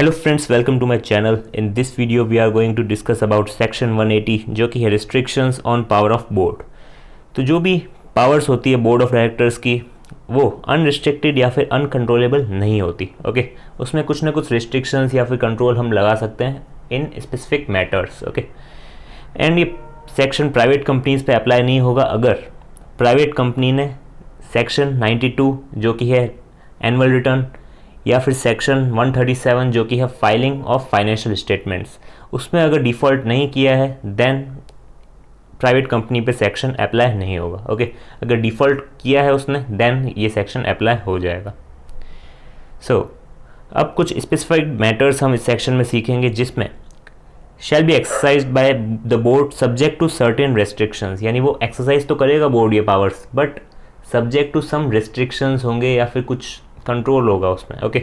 Hello friends, welcome to my channel. In this video we are going to discuss about section 180 जो कि है restrictions on power of board. तो जो भी powers होती है बोर्ड ऑफ डायरेक्टर्स की वो अनरिस्ट्रिक्टेड या फिर अनकंट्रोलेबल नहीं होती। ओके, उसमें कुछ ना कुछ रिस्ट्रिक्शंस या फिर कंट्रोल हम लगा सकते हैं in specific matters. Okay, and ये सेक्शन प्राइवेट कंपनीज पे अप्लाई नहीं होगा अगर प्राइवेट कंपनी ने सेक्शन 92 जो कि है एनुअल रिटर्न या फिर सेक्शन 137 जो कि है फाइलिंग ऑफ फाइनेंशियल स्टेटमेंट्स, उसमें अगर डिफ़ॉल्ट नहीं किया है देन प्राइवेट कंपनी पे सेक्शन अप्लाई नहीं होगा। ओके, अगर डिफ़ॉल्ट किया है उसने देन ये सेक्शन अप्लाई हो जाएगा। अब कुछ स्पेसिफाइड मैटर्स हम इस सेक्शन में सीखेंगे जिसमें shall be exercise by the board subject to certain restrictions, यानी वो एक्सरसाइज तो करेगा बोर्ड ये powers but subject to some restrictions होंगे या फिर कुछ कंट्रोल होगा उसमें। ओके,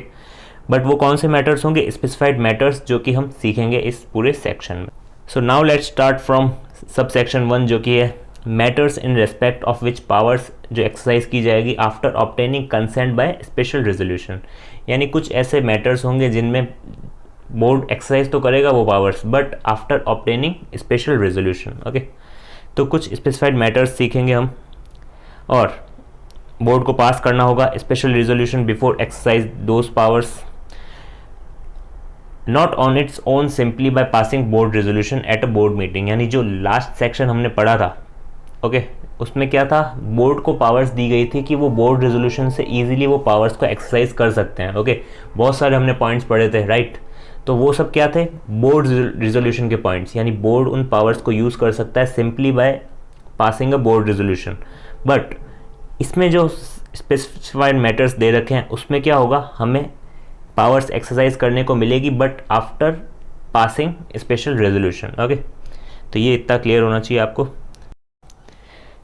बट वो कौन से मैटर्स होंगे? स्पेसिफाइड मैटर्स जो कि हम सीखेंगे इस पूरे सेक्शन में। So now let's start from sub section 1 जो कि है matters in respect of which powers जो एक्सरसाइज की जाएगी after obtaining consent by special resolution, यानी कुछ ऐसे मैटर्स होंगे जिनमें बोर्ड एक्सरसाइज तो करेगा वो powers but after obtaining special resolution. Okay, तो कुछ स्पेसिफाइड मैटर्स सीखेंगे हम और बोर्ड को पास करना होगा special resolution before exercise those powers not on its own simply by passing board resolution at a board meeting. यानी जो लास्ट सेक्शन हमने पढ़ा था ओके, उसमें क्या था, बोर्ड को पावर्स दी गई थी कि वो बोर्ड रेजोल्यूशन से इजीली वो पावर्स को एक्सरसाइज कर सकते हैं। ओके, बहुत सारे हमने पॉइंट्स पढ़े थे राइट, तो वो सब क्या थे, बोर्ड रेजोल्यूशन के पॉइंट्स, यानी बोर्ड उन पावर्स को यूज़ कर सकता है simply by passing a board resolution. But इसमें जो स्पेसिफाइड मैटर्स दे रखे हैं उसमें क्या होगा, हमें पावर्स एक्सरसाइज करने को मिलेगी but after passing special resolution. Okay, तो ये इतना क्लियर होना चाहिए आपको।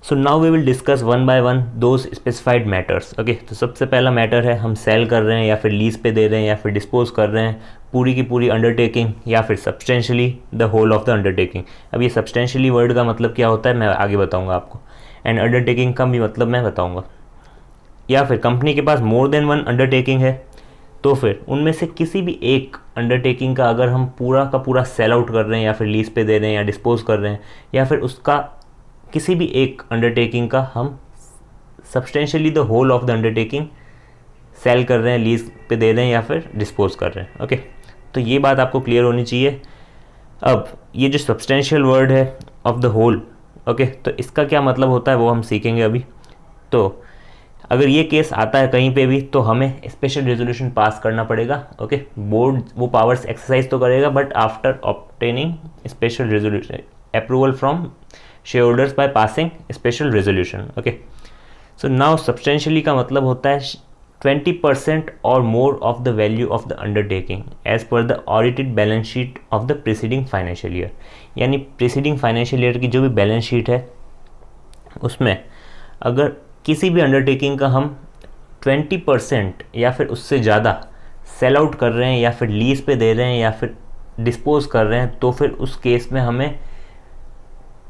So now we will discuss one by one those specified matters. Okay, तो सबसे पहला मैटर है हम सेल कर रहे हैं या फिर लीज पे दे रहे हैं या फिर डिस्पोज कर रहे हैं पूरी की पूरी अंडरटेकिंग या फिर substantially the whole of the undertaking. अब ये सब्सटेंशियली वर्ड का मतलब क्या होता है मैं आगे बताऊंगा आपको, एंड अंडरटेकिंग का भी मतलब मैं बताऊंगा। या फिर कंपनी के पास मोर देन वन अंडरटेकिंग है तो फिर उनमें से किसी भी एक अंडरटेकिंग का अगर हम पूरा का पूरा सेल आउट कर रहे हैं या फिर लीज पे दे रहे हैं या डिस्पोज कर रहे हैं या फिर उसका किसी भी एक अंडरटेकिंग का हम substantially the whole of the undertaking sale कर रहे हैं, लीज पे दे रहे हैं या फिर डिस्पोज कर रहे हैं। ओके, तो ये बात आपको क्लियर होनी चाहिए। अब ये जो सब्सटेंशियल वर्ड है ऑफ द होल, ओके, तो इसका क्या मतलब होता है वो हम सीखेंगे अभी। तो अगर ये केस आता है कहीं पे भी तो हमें स्पेशल रेजोल्यूशन पास करना पड़ेगा। ओके, बोर्ड वो पावर्स एक्सरसाइज तो करेगा but after obtaining special resolution approval from shareholders by passing special resolution. Okay, so now substantially का मतलब होता है 20% और more of the value of the undertaking as per the audited balance sheet of the preceding financial year, यानी preceding financial year की जो भी balance sheet है उसमें अगर किसी भी अंडरटेकिंग का हम 20% या फिर उससे ज़्यादा सेल आउट कर रहे हैं या फिर लीज पे दे रहे हैं या फिर डिस्पोज कर रहे हैं तो फिर उस केस में हमें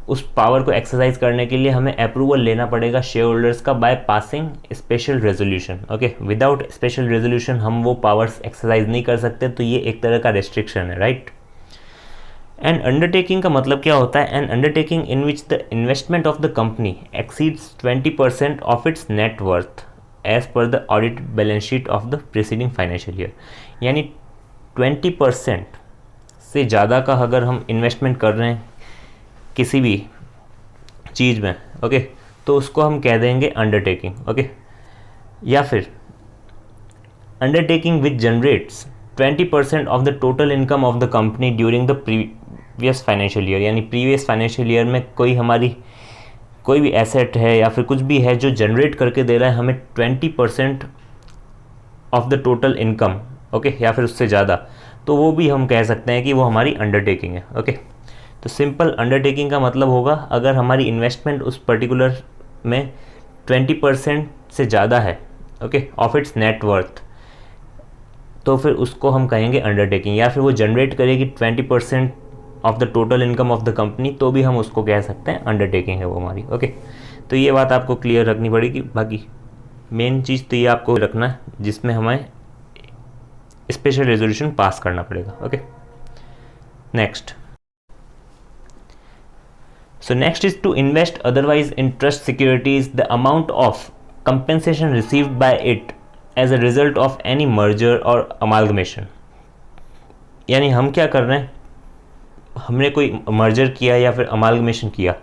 उस पावर को एक्सरसाइज करने के लिए हमें अप्रूवल लेना पड़ेगा शेयर होल्डर्स का bye passing special resolution. Okay, without special resolution हम वो पावर्स एक्सरसाइज नहीं कर सकते, तो ये एक तरह का रेस्ट्रिक्शन है राइट। एंड अंडरटेकिंग का मतलब क्या होता है, an undertaking in which the investment of the company exceeds 20% of its net worth as per the audited balance sheet of the preceding financial year, यानी 20% से ज़्यादा का अगर हम इन्वेस्टमेंट कर रहे हैं किसी भी चीज़ में ओके, तो उसको हम कह देंगे अंडरटेकिंग। ओके, या फिर undertaking which generates 20% of the total income of the company during the previous financial year, यानी प्रीवियस फाइनेंशियल ईयर में कोई हमारी कोई भी एसेट है या फिर कुछ भी है जो जनरेट करके दे रहा है हमें 20% of the total income okay, या फिर उससे ज़्यादा, तो वो भी हम कह सकते हैं कि वो हमारी अंडरटेकिंग है। ओके, तो सिंपल अंडरटेकिंग का मतलब होगा अगर हमारी इन्वेस्टमेंट उस पर्टिकुलर में 20% से ज़्यादा है okay of its net worth, तो फिर उसको हम कहेंगे अंडरटेकिंग। या फिर वो जनरेट करेगी 20% of the total income of the company तो भी हम उसको कह सकते हैं अंडरटेकिंग है वो हमारी। ओके, तो ये बात आपको क्लियर रखनी पड़ेगी। बाकी मेन चीज़ तो ये आपको रखना है जिसमें हमें स्पेशल रेजोल्यूशन पास करना पड़ेगा। Okay, next. So next is to invest otherwise in trust securities the amount of compensation received by it as a result of any merger or amalgamation। यानी हम क्या कर रहे हैं, हमने कोई मर्जर किया या फिर अमालगमेशन किया,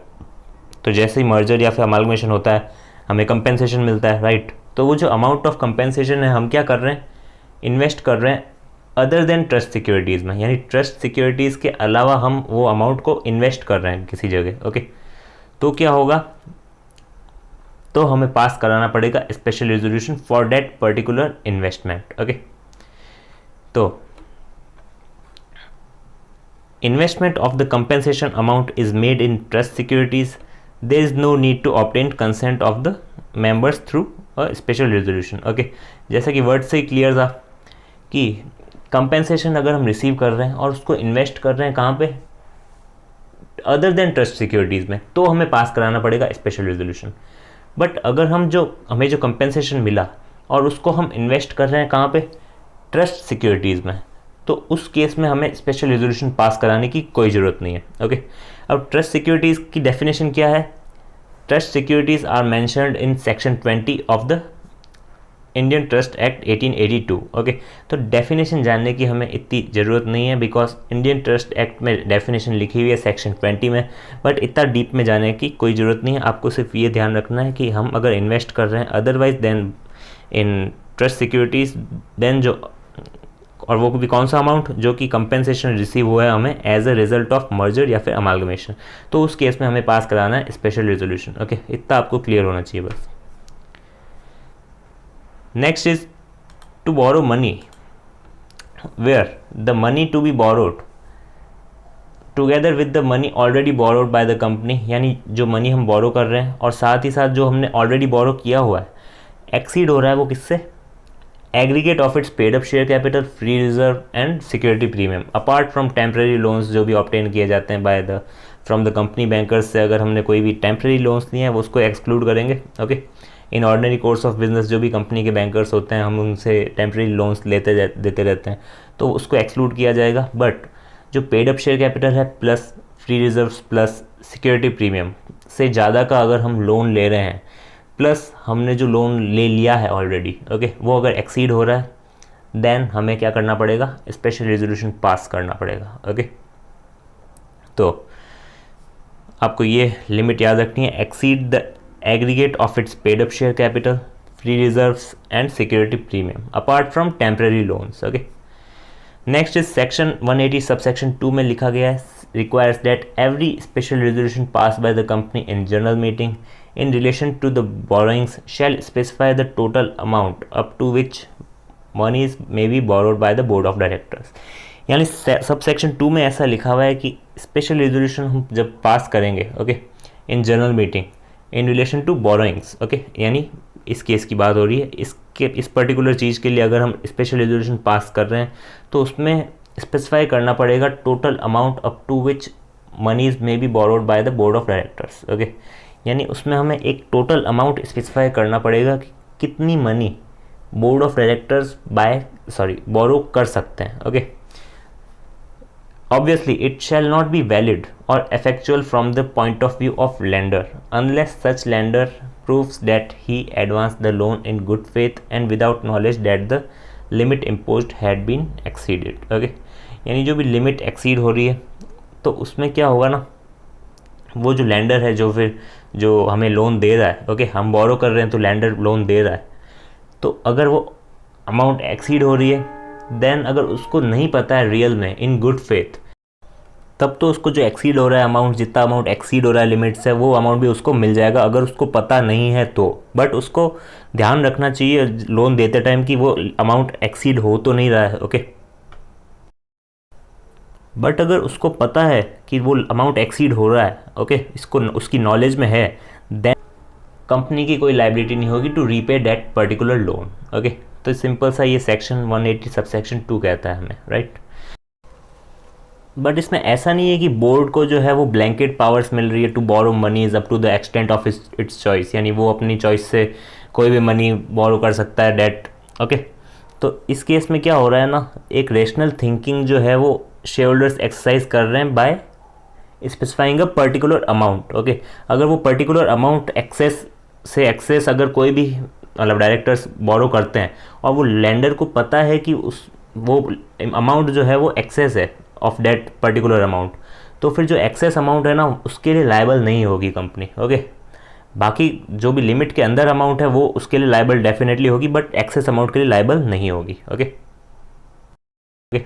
तो जैसे ही मर्जर या फिर अमालगमेशन होता है हमें कंपेंसेशन मिलता है, राइट। तो वो जो अमाउंट ऑफ कंपेंसेशन है हम क्या कर रहे हैं, इन्वेस्ट कर रहे हैं अदर देन ट्रस्ट सिक्योरिटीज़ में, यानी ट्रस्ट सिक्योरिटीज़ के अलावा हम वो अमाउंट को इन्वेस्ट कर रहे हैं किसी जगह। ओके, तो क्या होगा, तो हमें पास कराना पड़ेगा special resolution for that particular investment. Okay, तो investment of the compensation amount is made in trust securities, there is no need to obtain consent of the members through a special resolution। Okay, जैसा कि word से ही clear था कि compensation अगर हम receive कर रहे हैं और उसको इन्वेस्ट कर रहे हैं कहाँ पे, अदर देन ट्रस्ट सिक्योरिटीज़ में, तो हमें पास कराना पड़ेगा स्पेशल रेजोल्यूशन। बट अगर हमें जो कंपेंसेशन मिला और उसको हम इन्वेस्ट कर रहे हैं कहाँ पे, ट्रस्ट सिक्योरिटीज़ में, तो उस केस में हमें स्पेशल रेजोल्यूशन पास कराने की कोई ज़रूरत नहीं है। ओके, अब ट्रस्ट सिक्योरिटीज़ की डेफिनेशन क्या है, trust securities are mentioned in section 20 of the Indian Trust Act 1882। Okay, तो डेफिनेशन जानने की हमें इतनी ज़रूरत नहीं है, बिकॉज इंडियन ट्रस्ट एक्ट में डेफिनेशन लिखी हुई है सेक्शन 20 में, बट इतना डीप में जाने की कोई ज़रूरत नहीं है। आपको सिर्फ ये ध्यान रखना है कि हम अगर इन्वेस्ट कर रहे हैं otherwise than in trust securities, then जो, और वो भी कौन सा अमाउंट, जो कि कंपेंसेशन रिसीव हुआ है हमें as a result of merger या फिर अमालगमेशन, तो उस केस में हमें पास कराना है स्पेशल रेजोल्यूशन। ओके, इतना आपको क्लियर होना चाहिए बस। Next is to borrow money where the money to be borrowed together with the money already borrowed by the company, यानी जो मनी हम बोरो कर रहे हैं और साथ ही साथ जो हमने ऑलरेडी बोरो किया हुआ है एक्सीड हो रहा है वो किससे, aggregate of its paid up share capital, free reserve and security premium apart from temporary loans जो भी ऑब्टेन किए जाते हैं by the from the company bankers से। अगर हमने कोई भी टेम्प्रेरी लोन्स लिए हैं वो उसको एक्सक्लूड करेंगे। Okay, in ordinary course of business जो भी कंपनी के बैंकर्स होते हैं हम उनसे टेम्प्रेरी लोन्स देते रहते हैं, तो उसको एक्सक्लूड किया जाएगा। बट जो पेड अप शेयर कैपिटल है plus free reserve plus security premium से ज़्यादा का अगर हम लोन ले रहे हैं, प्लस हमने जो लोन ले लिया है ऑलरेडी, ओके, वो अगर एक्सीड हो रहा है, देन हमें क्या करना पड़ेगा, स्पेशल रेजोल्यूशन पास करना पड़ेगा। ओके, तो आपको ये लिमिट याद रखनी है, exceed the aggregate of its paid up share capital, free reserves and security premium apart from temporary loans. Okay, next is section 180 subsection 2 में लिखा गया है, requires that every special resolution passed by the company in general meeting in relation to the borrowings shall specify the total amount up to which monies may be borrowed by the board of directors। यानी sub section 2 में ऐसा लिखा हुआ है कि special resolution हम जब pass करेंगे, okay, in general meeting in relation to borrowings, okay, यानी इस केस की बात हो रही है, इस पर्टिकुलर चीज़ के लिए अगर हम स्पेशल रेजोल्यूशन पास कर रहे हैं तो उसमें स्पेसिफाई करना पड़ेगा total amount up to which monies may be borrowed by the board of directors. Okay, यानी उसमें हमें एक टोटल अमाउंट स्पेसिफाई करना पड़ेगा कि कितनी मनी बोर्ड ऑफ डायरेक्टर्स बोरो कर सकते हैं। Okay, obviously it shall not be valid or effectual from the point of view of lender unless such lender proves that he advanced the loan in good faith and without knowledge that the limit imposed had been exceeded। okay, यानी जो भी limit exceed हो रही है तो उसमें क्या होगा ना, वो जो लैंडर है जो हमें लोन दे रहा है, ओके, हम बोरो कर रहे हैं तो लैंडर लोन दे रहा है, तो अगर वो अमाउंट एक्सीड हो रही है देन अगर उसको नहीं पता है रियल में इन गुड फेथ, तब तो उसको जो एक्सीड हो रहा है अमाउंट, जितना अमाउंट एक्सीड हो रहा है लिमिट से, वो अमाउंट भी उसको मिल जाएगा अगर उसको पता नहीं है तो। बट उसको ध्यान रखना चाहिए लोन देते टाइम कि वो अमाउंट एक्सीड हो तो नहीं रहा है। ओके, बट अगर उसको पता है कि वो अमाउंट एक्सीड हो रहा है, ओके, इसको उसकी नॉलेज में है, देन कंपनी की कोई लायबिलिटी नहीं होगी to repay that particular loan. Okay, तो सिंपल सा ये सेक्शन 180 सबसेक्शन 2 कहता है हमें, राइट। बट इसमें ऐसा नहीं है कि बोर्ड को जो है वो ब्लैंकेट पावर्स मिल रही है to borrow monies up to the extent of its choice, यानी वो अपनी चॉइस से कोई भी मनी बोरो कर सकता है डेट। ओके, तो इस केस में क्या हो रहा है ना, एक रेशनल थिंकिंग जो है वो शेयर होल्डर्स एक्सरसाइज कर रहे हैं by specifying a particular amount. Okay, अगर वो पर्टिकुलर अमाउंट एक्सेस अगर कोई भी मतलब डायरेक्टर्स बोरो करते हैं और वो लेंडर को पता है कि वो अमाउंट जो है वो एक्सेस है ऑफ दैट पर्टिकुलर अमाउंट, तो फिर जो एक्सेस अमाउंट है ना उसके लिए लायबल नहीं होगी कंपनी। ओके, बाकी जो भी लिमिट के अंदर अमाउंट है वो उसके लिए लायबल डेफिनेटली होगी, बट एक्सेस अमाउंट के लिए लायबल नहीं होगी। Okay okay,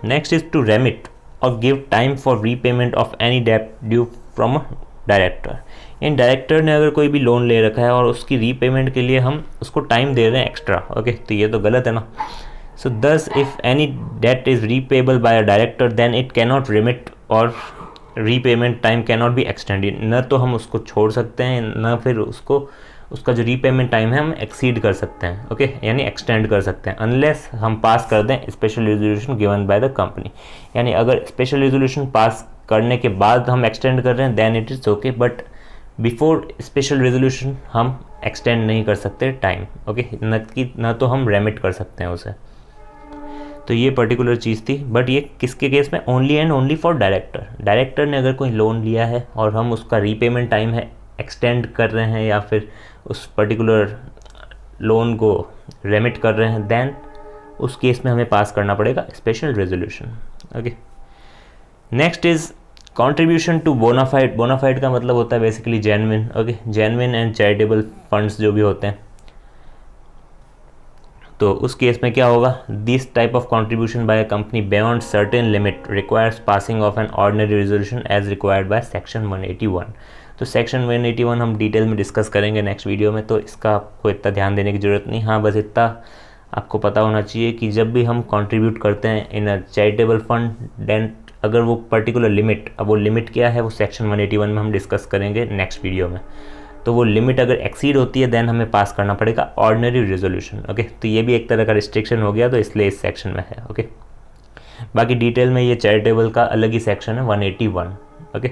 next is to remit और give time for repayment of any debt due from a director. इन डायरेक्टर ने अगर कोई भी लोन ले रखा है और उसकी रीपेमेंट के लिए हम उसको टाइम दे रहे हैं एक्स्ट्रा। ओके, तो ये तो गलत है ना। So this if any debt is repayable by a director then it cannot remit और repayment time cannot be extended. न तो हम उसको छोड़ सकते हैं, न फिर उसका जो रीपेमेंट टाइम है हम एक्सीड कर सकते हैं। ओके, यानी एक्सटेंड कर सकते हैं अनलेस हम पास कर दें special resolution given by the company. यानी अगर स्पेशल रेजोल्यूशन पास करने के बाद हम एक्सटेंड कर रहे हैं then it is okay, but before special resolution हम एक्सटेंड नहीं कर सकते टाइम। ओके, न तो हम रेमिट कर सकते हैं उसे। तो ये पर्टिकुलर चीज़ थी, बट ये किसके केस में, only and only for director. Director ने अगर कोई लोन लिया है और हम उसका रीपेमेंट टाइम है एक्सटेंड कर रहे हैं या फिर उस पर्टिकुलर लोन को रेमिट कर रहे हैं, देन उस केस में हमें पास करना पड़ेगा special resolution. Okay, next is contribution to bona fide. Bona fide का मतलब होता है basically genuine. Okay, genuine and charitable funds जो भी होते हैं, तो उस केस में क्या होगा, this type of contribution by a company beyond certain limit requires passing of an ordinary resolution as required by section 181। तो सेक्शन 181 हम डिटेल में डिस्कस करेंगे नेक्स्ट वीडियो में, तो इसका आपको इतना ध्यान देने की ज़रूरत नहीं। हाँ, बस इतना आपको पता होना चाहिए कि जब भी हम कंट्रीब्यूट करते हैं इन अ चैरिटेबल फंड, देन अगर वो पर्टिकुलर लिमिट, अब वो लिमिट क्या है वो सेक्शन 181 में हम डिस्कस करेंगे नेक्स्ट वीडियो में। तो वो लिमिट अगर एक्सीड होती है देन हमें पास करना पड़ेगा ऑर्डिनरी रेजोल्यूशन। ओके, तो ये भी एक तरह का रिस्ट्रिक्शन हो गया, तो इसलिए इस सेक्शन में है। ओके, बाकी डिटेल में ये चैरिटेबल का अलग ही सेक्शन है 181। ओके।